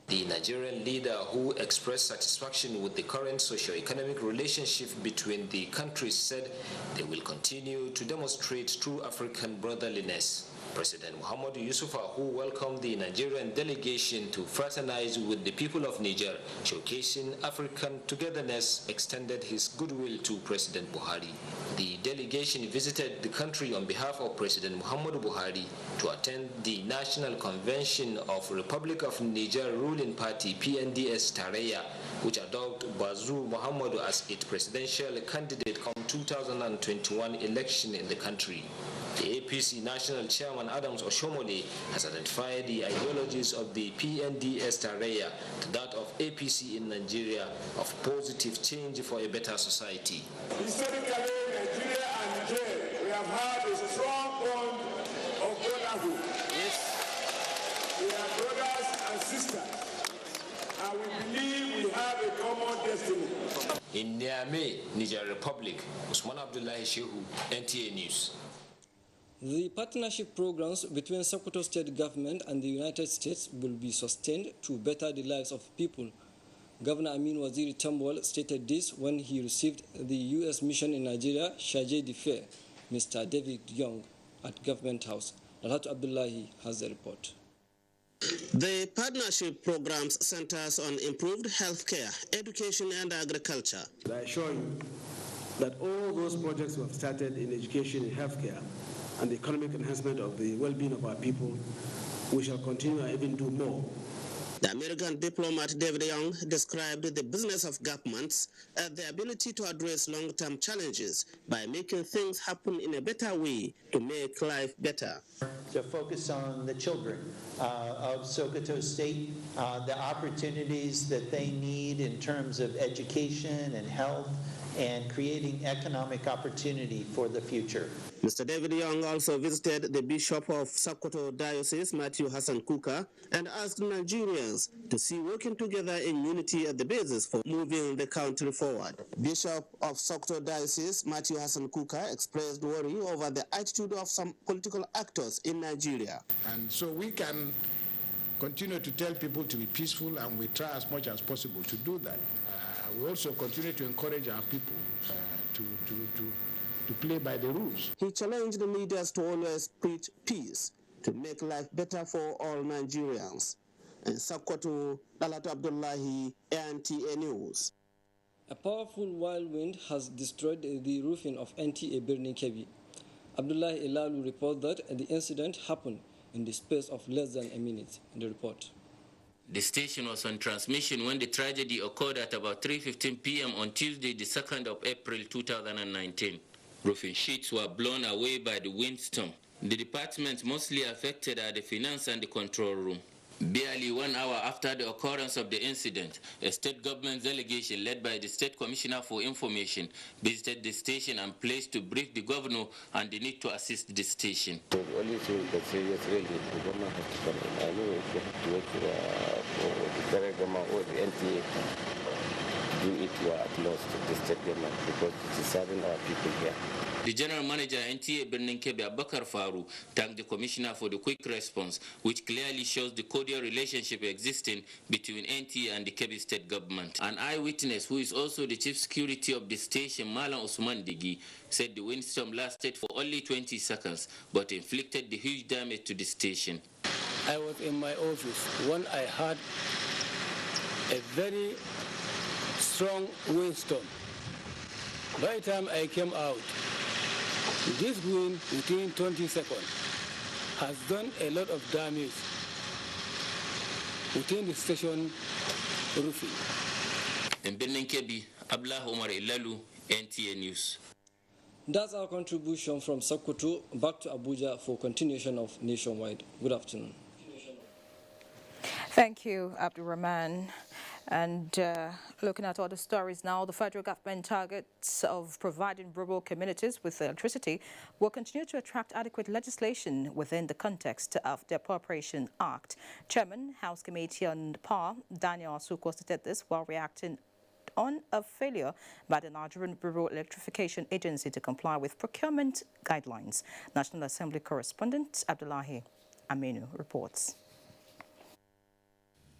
The Nigerian leader, who expressed satisfaction with the current socio-economic relationship between the countries, said they will continue to demonstrate true African brotherliness. President Muhammadu Yusufu, who welcomed the Nigerian delegation to fraternize with the people of Niger, showcasing African togetherness, extended his goodwill to President Buhari. The delegation visited the country on behalf of President Muhammadu Buhari to attend the National Convention of Republic of Niger ruling party PNDS Tareya, which adopted Bazoum Muhammadu as its presidential candidate come 2021 election in the country. The APC National Chairman Adams Oshomole has identified the ideologies of the PNDS Tareya to that of APC in Nigeria of positive change for a better society. Historically, Nigeria and Niger, we have had a strong bond of brotherhood. Yes. We are brothers and sisters, and we believe we have a common destiny. In Niamey, Niger Republic, Usman Abdullahi Shehu, NTA News. The partnership programs between Sokoto State Government and the United States will be sustained to better the lives of people. Governor Amin Waziri Tambol stated this when he received the U.S. mission in Nigeria, Chargé d'Affaires, Mr. David Young, at Government House. Dalhatu Abdullahi has the report. The partnership programs centers on improved healthcare, education and agriculture. I assure you that all those projects we have started in education and healthcare and the economic enhancement of the well-being of our people, we shall continue and even do more. The American diplomat David Young described the business of governments as the ability to address long-term challenges by making things happen in a better way to make life better. To focus on the children of Sokoto State, the opportunities that they need in terms of education and health, and creating economic opportunity for the future. Mr. David Young also visited the Bishop of Sokoto Diocese, Matthew Hassan Kuka, and asked Nigerians to see working together in unity at the basis for moving the country forward. Bishop of Sokoto Diocese, Matthew Hassan Kuka, expressed worry over the attitude of some political actors in Nigeria. And so we can continue to tell people to be peaceful, and we try as much as possible to do that. We also continue to encourage our people to play by the rules. He challenged the leaders to always preach peace to make life better for all Nigerians. In Sokoto, Dalhatu Abdullahi, NTA News. A powerful wild wind has destroyed the roofing of NTA Birnin Kebbi. Abdullahi Elalu reports that the incident happened in the space of less than a minute in the report. The station was on transmission when the tragedy occurred at about 3:15 p.m. on Tuesday, the 2nd of April 2019. Roofing sheets were blown away by the windstorm. The departments mostly affected are the finance and the control room. Barely 1 hour after the occurrence of the incident, a state government delegation led by the State Commissioner for Information visited the station and placed to brief the governor on the need to assist the station. The only thing we can say is really the government has to come in. I know we have to work for the federal government or the NTA to do it were at loss to the state government because it is serving our people here. The General Manager NTA Birnin Kebbi Abubakar Faru thanked the Commissioner for the quick response, which clearly shows the cordial relationship existing between NTA and the Kebbi State Government. An eyewitness, who is also the Chief Security of the station, Malam Usman Digi, said the windstorm lasted for only 20 seconds, but inflicted the huge damage to the station. I was in my office when I heard a very strong windstorm. By the time I came out, this wind within 20 seconds has done a lot of damage within the station roofing. In Birnin Kebbi, Abdullah Omar Ilalu, NTA News. That's our contribution from Sokoto. Back to Abuja for continuation of Nationwide. Good afternoon. Thank you, Abdulrahman. And looking at other stories now, the federal government targets of providing rural communities with electricity will continue to attract adequate legislation within the context of the Appropriation Act. Chairman, House Committee on Power, Daniel Asuko, stated this while reacting on a failure by the Nigerian Rural Electrification Agency to comply with procurement guidelines. National Assembly correspondent Abdullahi Aminu reports.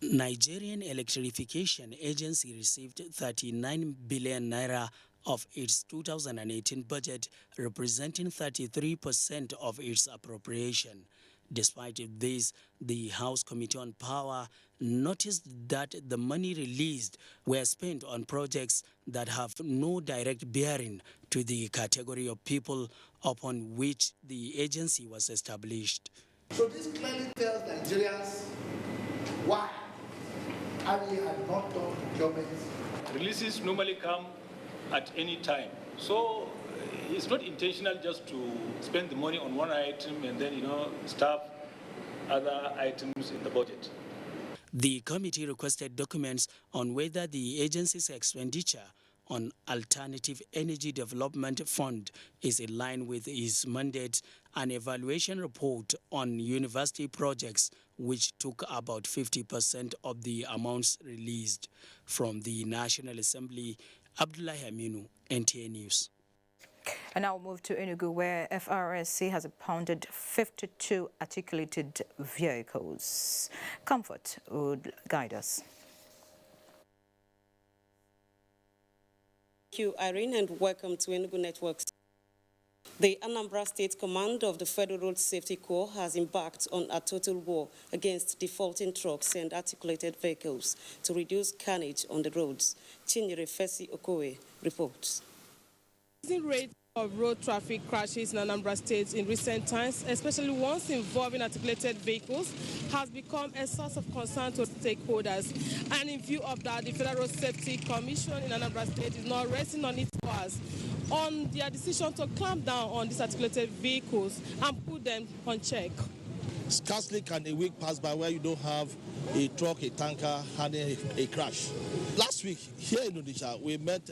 Nigerian Electrification Agency received 39 billion naira of its 2018 budget, representing 33% of its appropriation. Despite this, the House Committee on Power noticed that the money released were spent on projects that have no direct bearing to the category of people upon which the agency was established. So this clearly tells Nigerians why we have not done procurement. Releases normally come at any time. So it's not intentional just to spend the money on one item and then, stuff other items in the budget. The committee requested documents on whether the agency's expenditure on Alternative Energy Development Fund is in line with its mandate, an evaluation report on university projects, which took about 50% of the amounts released. From the National Assembly, Abdullahi Aminu, NTA News. And now we'll move to Enugu, where FRSC has impounded 52 articulated vehicles. Comfort would guide us. Thank you, Irene, and welcome to Enugu Networks. The Anambra State Command of the Federal Road Safety Corps has embarked on a total war against defaulting trucks and articulated vehicles to reduce carnage on the roads. Chinyere Fesi Okowe reports. The rate of road traffic crashes in Anambra State in recent times, especially ones involving articulated vehicles, has become a source of concern to stakeholders. And in view of that, the Federal Road Safety Commission in Anambra State is now resting on its laurels on their decision to clamp down on these articulated vehicles and put them on check. Scarcely can a week pass by where you don't have a truck, a tanker having a crash. Last week, here in Odisha, we met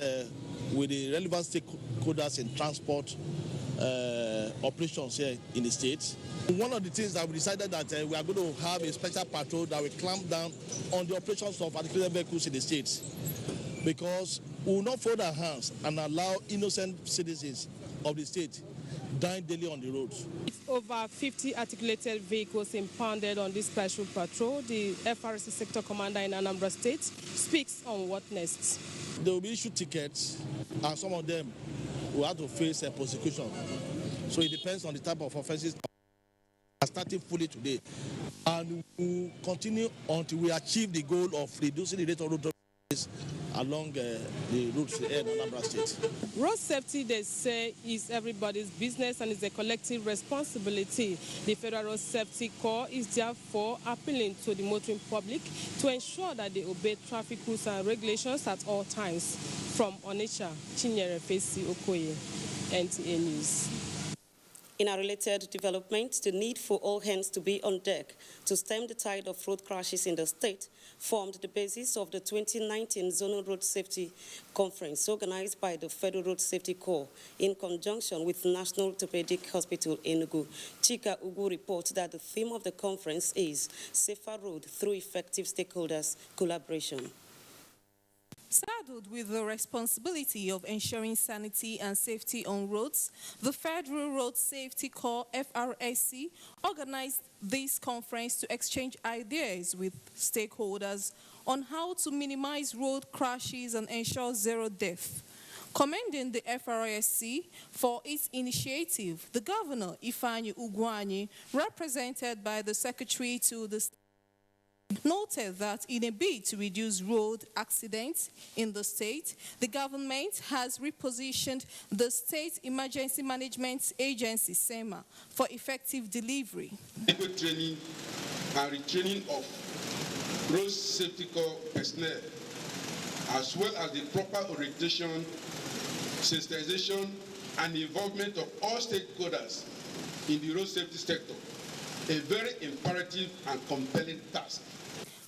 with the relevant stakeholders in transport operations here in the state. One of the things that we decided that we are going to have a special patrol that will clamp down on the operations of articulated vehicles in the state, because we will not fold our hands and allow innocent citizens of the state dying daily on the roads. With over 50 articulated vehicles impounded on this special patrol, the FRC sector commander in Anambra State speaks on what next. They will be issued tickets, and some of them will have to face a prosecution. So it depends on the type of offenses. We are starting fully today, and we will continue until we achieve the goal of reducing the rate of road traffic along the roads in Anambra State. Road safety, they say, is everybody's business and is a collective responsibility. The Federal Road Safety Corps is therefore appealing to the motoring public to ensure that they obey traffic rules and regulations at all times. From Onitsha, Chinyere Fesi Okoye, NTA News. In a related development, the need for all hands to be on deck to stem the tide of road crashes in the state formed the basis of the 2019 Zonal Road Safety Conference organized by the Federal Road Safety Corps in conjunction with National Orthopedic Hospital Enugu. Chika Ugu reports that the theme of the conference is Safer Road through Effective Stakeholders Collaboration. Saddled with the responsibility of ensuring sanity and safety on roads, the Federal Road Safety Corps, FRSC, organized this conference to exchange ideas with stakeholders on how to minimize road crashes and ensure zero death. Commending the FRSC for its initiative, the Governor, Ifeanyi Ugwuanyi, represented by the Secretary to the State, noted that in a bid to reduce road accidents in the state, the government has repositioned the State Emergency Management Agency, SEMA, for effective delivery. Training and retraining of road safety corps personnel, as well as the proper orientation, sensitization, and involvement of all stakeholders in the road safety sector, a very imperative and compelling task.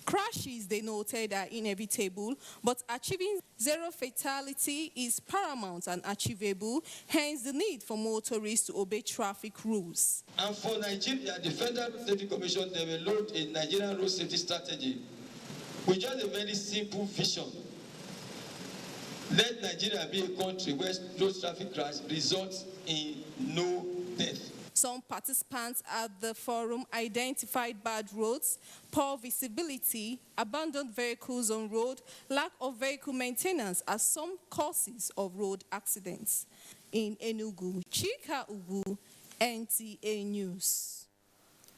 Crashes, they noted, are inevitable, but achieving zero fatality is paramount and achievable, hence the need for motorists to obey traffic rules. And for Nigeria, the Federal Safety Commission developed a Nigerian road safety strategy with just a very simple vision. Let Nigeria be a country where road traffic crash results in no death. Some participants at the forum identified bad roads, poor visibility, abandoned vehicles on road, lack of vehicle maintenance as some causes of road accidents. In Enugu, Chika Ubu, NTA News.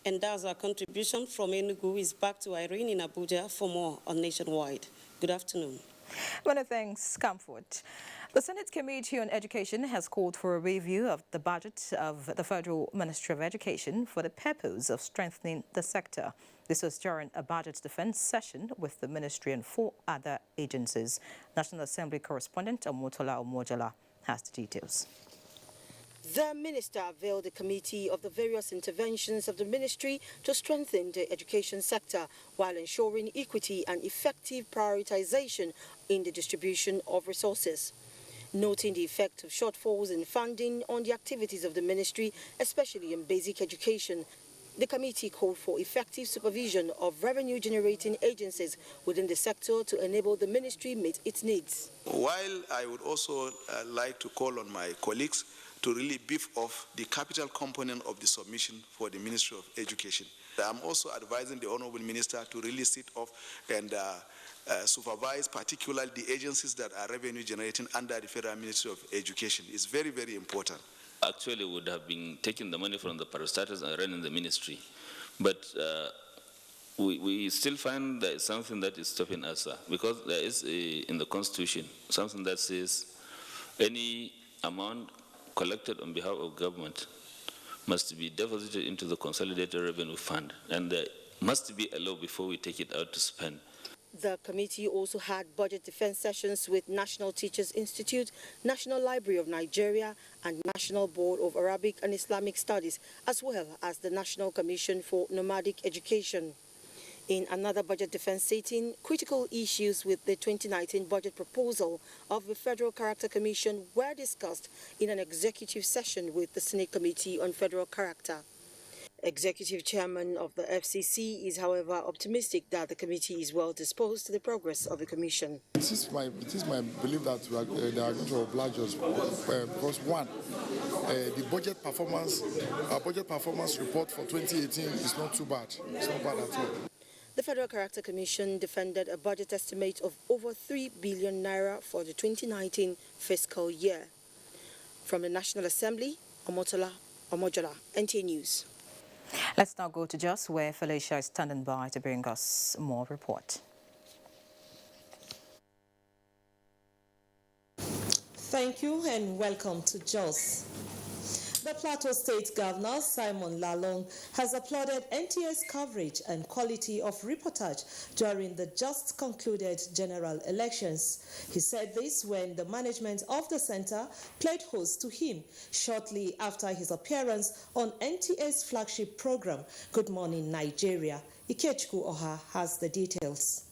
And that's our contribution from Enugu. Is back to Irene in Abuja for more on Nationwide. Good afternoon. Many thanks, Comfort. The Senate Committee on Education has called for a review of the budget of the Federal Ministry of Education for the purpose of strengthening the sector. This was during a budget defense session with the ministry and 4 other agencies. National Assembly correspondent Omotola Omojala has the details. The minister availed the committee of the various interventions of the ministry to strengthen the education sector while ensuring equity and effective prioritization in the distribution of resources. Noting the effect of shortfalls in funding on the activities of the ministry, especially in basic education, the committee called for effective supervision of revenue-generating agencies within the sector to enable the ministry meet its needs. While I would also like to call on my colleagues to really beef off the capital component of the submission for the Ministry of Education. I'm also advising the Honorable Minister to really sit off and supervise particularly the agencies that are revenue generating under the Federal Ministry of Education. It's very, very important. Actually, would have been taking the money from the parastatals and running the ministry. But we still find there is something that is stopping us, because there is in the Constitution something that says any amount collected on behalf of government must be deposited into the Consolidated Revenue Fund, and there must be a law before we take it out to spend. The committee also had budget defense sessions with National Teachers Institute, National Library of Nigeria, and National Board of Arabic and Islamic Studies, as well as the National Commission for Nomadic Education. In another budget defense sitting, critical issues with the 2019 budget proposal of the Federal Character Commission were discussed in an executive session with the Senate Committee on Federal Character. Executive Chairman of the FCC is, however, optimistic that the committee is well disposed to the progress of the commission. It is my belief that they are going to oblige us because one, the budget performance report for 2018 is not too bad. It's not bad at all. The Federal Character Commission defended a budget estimate of over 3 billion naira for the 2019 fiscal year. From the National Assembly, Omotola Omojala, NTA News. Let's now go to Jos, where Felicia is standing by to bring us more report. Thank you and welcome to Jos. The Plateau State Governor, Simon Lalong, has applauded NTA's coverage and quality of reportage during the just concluded general elections. He said this when the management of the center played host to him shortly after his appearance on NTA's flagship program, Good Morning Nigeria. Ikechukwu Oha has the details.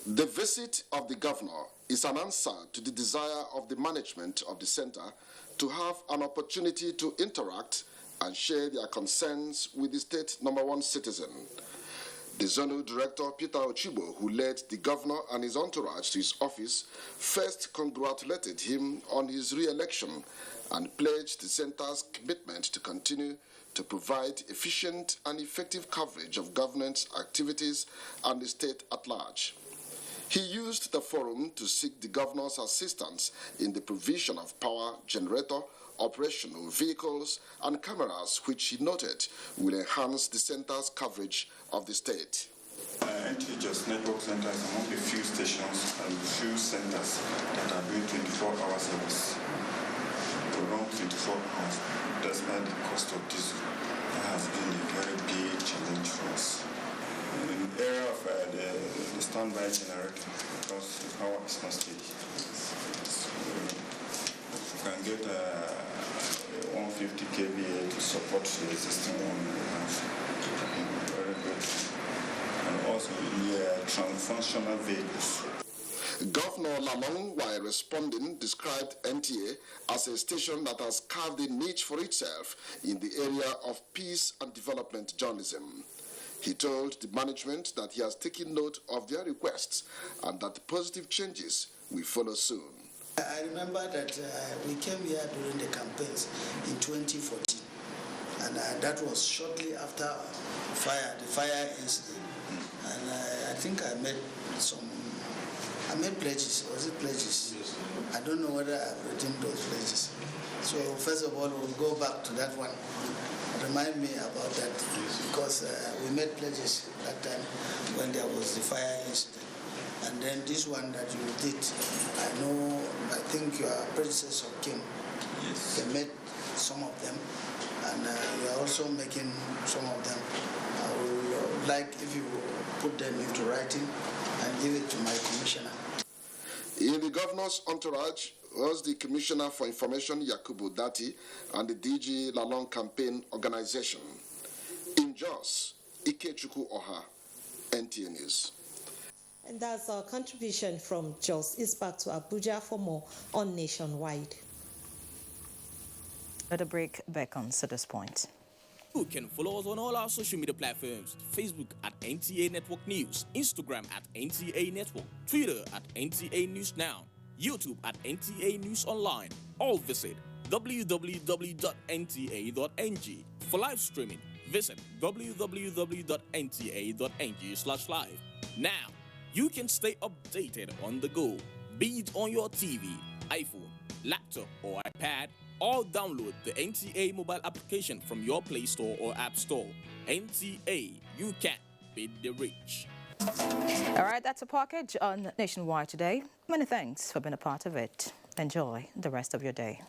The visit of the governor is an answer to the desire of the management of the center to have an opportunity to interact and share their concerns with the state #1 citizen. The zonal director, Peter Ochibo, who led the governor and his entourage to his office, first congratulated him on his re-election and pledged the center's commitment to continue to provide efficient and effective coverage of government activities and the state at large. He used the forum to seek the governor's assistance in the provision of power generator, operational vehicles, and cameras, which he noted will enhance the center's coverage of the state. NTA Jos Network Center is among the few stations and few centers that are doing 24-hour service. To run 24 hours, despite the cost of diesel, that has been a very big challenge for us. In the area of the standby generator, because the power is not steady. So, if you can get 150 kVA to support the existing one, very good. And also in the transfunctional vehicles. Governor Lalong, while responding, described NTA as a station that has carved a niche for itself in the area of peace and development journalism. He told the management that he has taken note of their requests and that positive changes will follow soon. I remember that we came here during the campaigns in 2014, and that was shortly after the fire incident. And I think I made pledges. Was it pledges? Yes. I don't know whether I've written those pledges. So first of all, we'll go back to that one. Remind me about that, because we made pledges that time when there was the fire incident. And then this one that you did, I think your predecessor came. Yes. They made some of them, and you are also making some of them. I would like if you put them into writing and give it to my commissioner. In the governor's entourage was the Commissioner for Information, Yakubu Dati, and the DG Lalong Campaign Organization. In Jos, Ikechukwu Oha, NTA News. And that's our contribution from Jos. It's back to Abuja for more on Nationwide. Let a break beckons at this point. You can follow us on all our social media platforms: Facebook at NTA Network News, Instagram at NTA Network, Twitter at NTA News Now, YouTube at NTA News Online. Or visit www.nta.ng. For live streaming, visit www.nta.ng/live. Now, you can stay updated on the go, be it on your TV, iPhone, laptop, or iPad, or download the NTA mobile application from your Play Store or App Store. NTA, you can beat the rich. All right, that's a package on Nationwide today. Many thanks for being a part of it. Enjoy the rest of your day.